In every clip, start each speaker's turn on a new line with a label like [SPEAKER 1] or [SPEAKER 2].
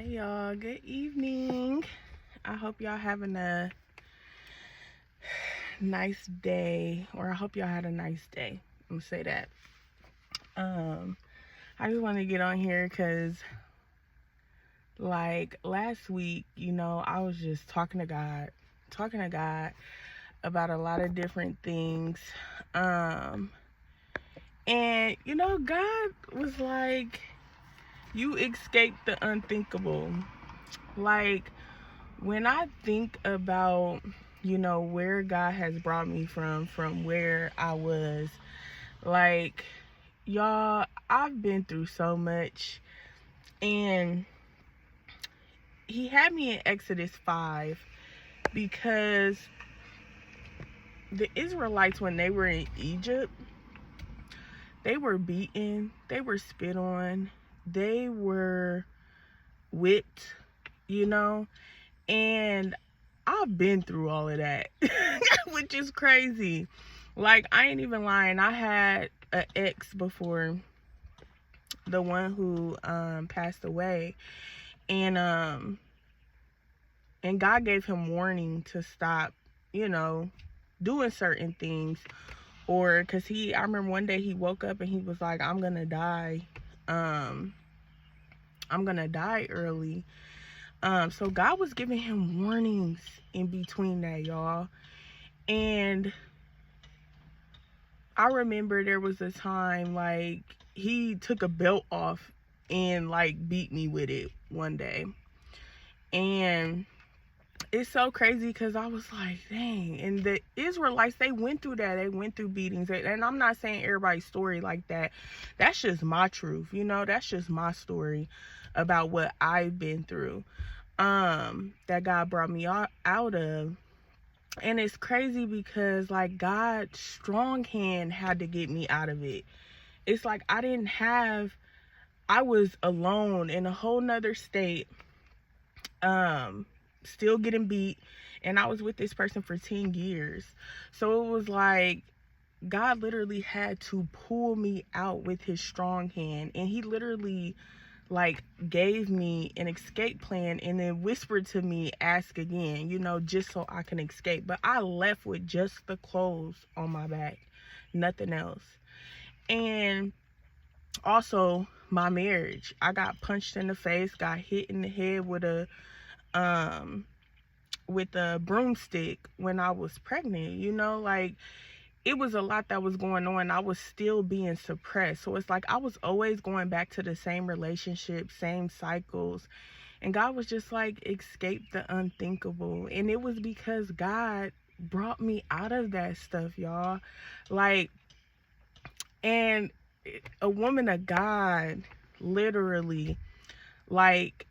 [SPEAKER 1] Hey y'all, good evening. I hope y'all having a nice day, or I hope y'all had a nice day. I'm gonna say that. I just want to get on here because, like last week, I was just talking to God about a lot of different things. And God was like, "You escaped the unthinkable." Like, when I think about, where God has brought me from where I was, like, y'all, I've been through so much. And He had me in Exodus 5 because the Israelites, when they were in Egypt, they were beaten, they were spit on, they were whipped, and I've been through all of that, which is crazy. Like, I ain't even lying. I had an ex before, the one who passed away, and God gave him warning to stop, doing certain things, or because I remember one day he woke up and he was like, "I'm gonna die. I'm gonna die early." So God was giving him warnings in between that, y'all. And I remember there was a time, like, he took a belt off and, like, beat me with it one day. And it's so crazy because I was like, dang. And the Israelites, they went through that. They went through beatings. And I'm not saying everybody's story like that. That's just my truth. That's just my story about what I've been through, that God brought me out of. And it's crazy because, like, God's strong hand had to get me out of it. It's like I was alone in a whole nother state, still getting beat, and I was with this person for 10 years. So it was like God literally had to pull me out with his strong hand, and he literally, like, gave me an escape plan and then whispered to me, "Ask again," just so I can escape. But I left with just the clothes on my back, nothing else. And also my marriage, I got punched in the face, got hit in the head with a broomstick when I was pregnant. Like, it was a lot that was going on. I was still being suppressed. So it's like I was always going back to the same relationship, same cycles. And God was just like, escape the unthinkable. And it was because God brought me out of that stuff, y'all. Like, and a woman of God, literally, like,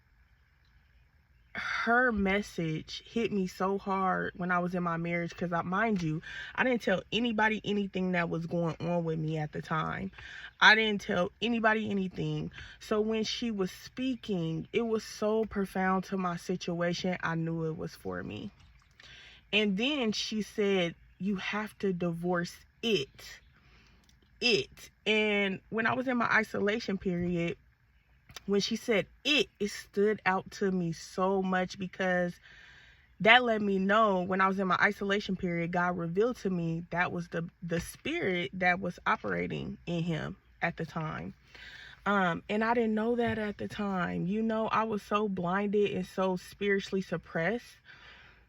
[SPEAKER 1] her message hit me so hard when I was in my marriage, because, mind you, I didn't tell anybody anything that was going on with me at the time. I didn't tell anybody anything. So when she was speaking, it was so profound to my situation. I knew it was for me. And then she said, "You have to divorce it." And when I was in my isolation period, when she said it stood out to me so much, because that let me know, when I was in my isolation period, God revealed to me that was the spirit that was operating in him at the time. And I didn't know that at the time. I was so blinded and so spiritually suppressed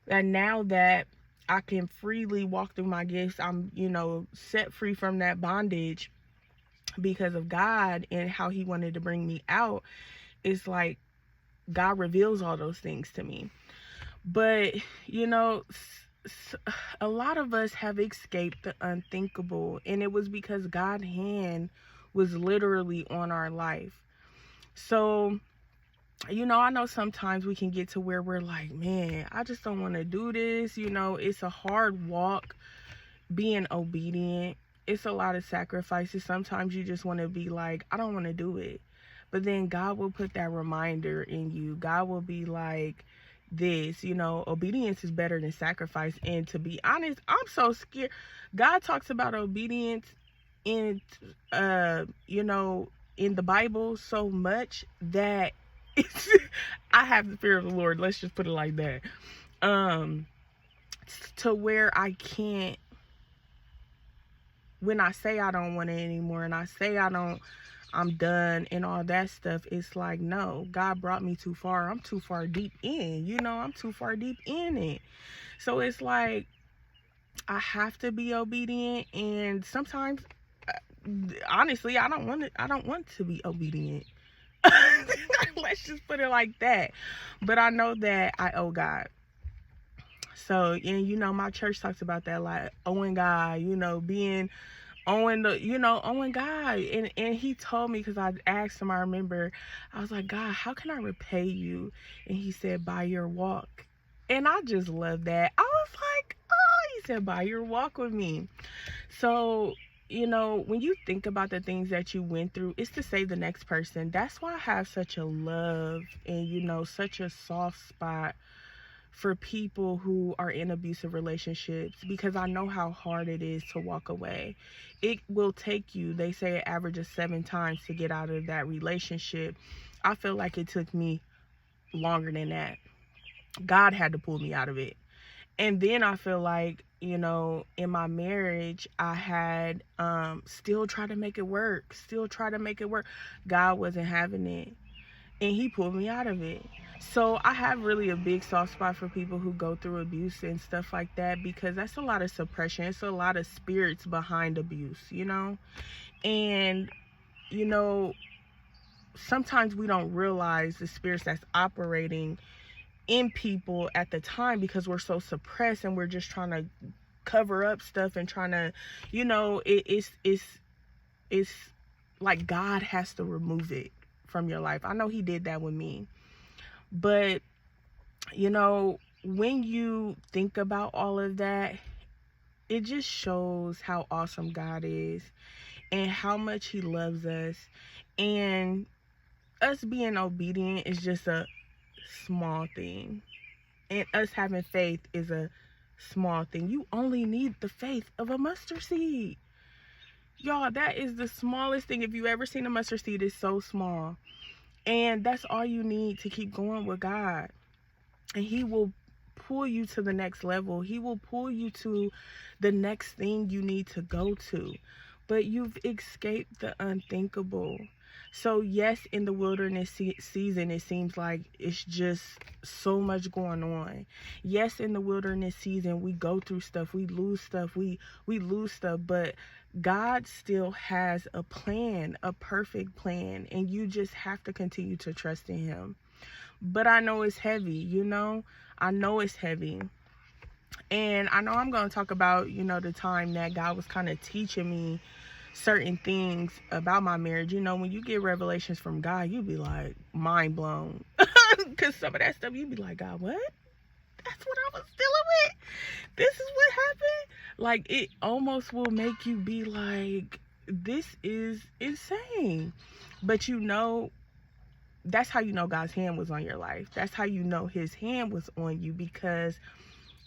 [SPEAKER 1] that now that I can freely walk through my gifts, I'm, set free from that bondage because of God and how he wanted to bring me out. It's like God reveals all those things to me. But, a lot of us have escaped the unthinkable, and it was because God's hand was literally on our life. So, I know sometimes we can get to where we're like, man, I just don't want to do this. It's a hard walk being obedient. It's a lot of sacrifices. Sometimes you just want to be like, I don't want to do it. But then God will put that reminder in you. God will be like, this, obedience is better than sacrifice. And to be honest, I'm so scared. God talks about obedience in, in the Bible so much that it's, I have the fear of the Lord. Let's just put it like that. Um, to where I can't, when I say I don't want it anymore and I say I'm done and all that stuff, it's like, no, God brought me too far. I'm too far deep in, I'm too far deep in it. So it's like, I have to be obedient. And sometimes, honestly, I don't want to be obedient. Let's just put it like that. But I know that I owe God. So, and my church talks about that, like owing God, being owing God. And he told me, because I asked him, I remember, I was like, God, how can I repay you? And he said, by your walk. And I just love that. I was like, oh, he said, by your walk with me. So, when you think about the things that you went through, it's to save the next person. That's why I have such a love and, such a soft spot for people who are in abusive relationships, because I know how hard it is to walk away. It will take you, they say it averages 7 times to get out of that relationship. I feel like it took me longer than that. God had to pull me out of it. And then I feel like, in my marriage, I had still try to make it work. God wasn't having it. And he pulled me out of it. So I have really a big soft spot for people who go through abuse and stuff like that, because that's a lot of suppression. It's a lot of spirits behind abuse, And, sometimes we don't realize the spirits that's operating in people at the time, because we're so suppressed and we're just trying to cover up stuff and trying to, it's like God has to remove it from your life. I know he did that with me. But, when you think about all of that, it just shows how awesome God is and how much he loves us. And us being obedient is just a small thing. And us having faith is a small thing. You only need the faith of a mustard seed. Y'all, that is the smallest thing. If you ever seen a mustard seed, it's so small. And that's all you need to keep going with God. And he will pull you to the next level. He will pull you to the next thing you need to go to. But you've escaped the unthinkable. So yes, in the wilderness season, it seems like it's just so much going on. Yes, in the wilderness season, we go through stuff, we lose stuff, we lose stuff, but God still has a plan, a perfect plan, and you just have to continue to trust in him. But I know it's heavy, I know it's heavy. And I know I'm going to talk about, the time that God was kind of teaching me certain things about my marriage. When you get revelations from God, you be like mind blown. Because some of that stuff, you be like, God, what? That's what I was dealing with? This is what happened? Like, it almost will make you be like, this is insane. But that's how you know God's hand was on your life. That's how you know his hand was on you, because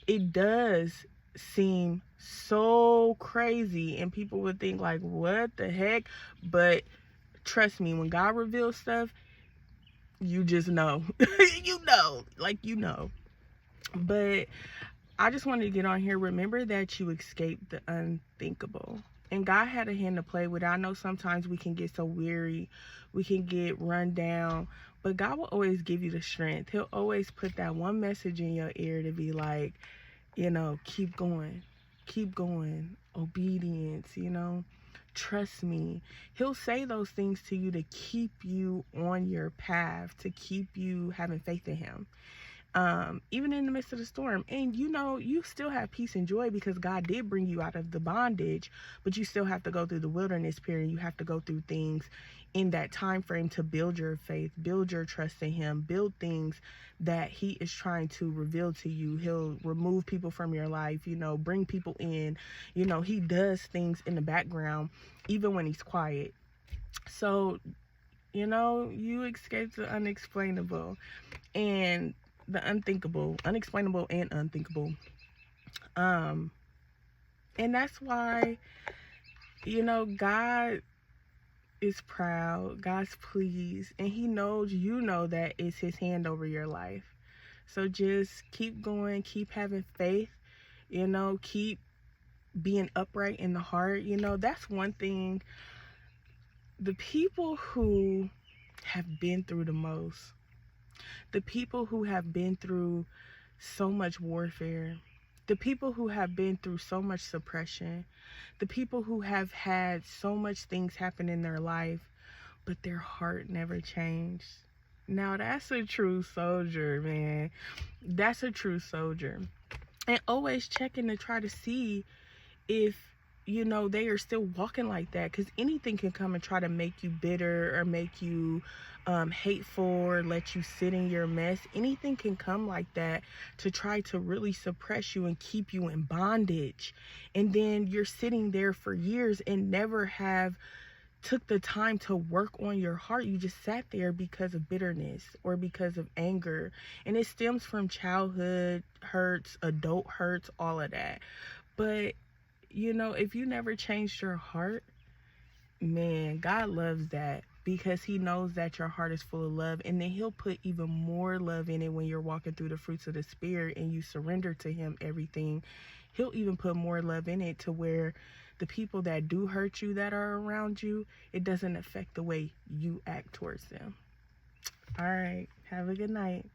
[SPEAKER 1] it does seem so crazy and people would think like, what the heck? But trust me, when God reveals stuff, you just know. you know. But I just wanted to get on here. Remember that you escaped the unthinkable. And God had a hand to play with it. I know sometimes we can get so weary, we can get run down, but God will always give you the strength. He'll always put that one message in your ear to be like, keep going, obedience, trust me. He'll say those things to you to keep you on your path, to keep you having faith in him. Even in the midst of the storm. And you still have peace and joy because God did bring you out of the bondage, but you still have to go through the wilderness period. You have to go through things in that time frame to build your faith, build your trust in him, build things that he is trying to reveal to you. He'll remove people from your life, bring people in. He does things in the background even when he's quiet. So you escape the unexplainable and the unthinkable, unexplainable and unthinkable. And that's why, God is proud. God's pleased. And he knows you know that it's his hand over your life. So just keep going. Keep having faith. Keep being upright in the heart. That's one thing. The people who have been through the most, the people who have been through so much warfare, the people who have been through so much suppression, the people who have had so much things happen in their life, but their heart never changed. Now that's a true soldier, man. That's a true soldier. And always checking to try to see if they are still walking like that, because anything can come and try to make you bitter or make you hateful or let you sit in your mess. Anything can come like that to try to really suppress you and keep you in bondage, and then you're sitting there for years and never have took the time to work on your heart. You just sat there because of bitterness or because of anger, and it stems from childhood hurts, adult hurts, all of that. But if you never changed your heart, man, God loves that, because he knows that your heart is full of love, and then he'll put even more love in it when you're walking through the fruits of the Spirit and you surrender to him everything. He'll even put more love in it to where the people that do hurt you, that are around you, it doesn't affect the way you act towards them. All right, have a good night.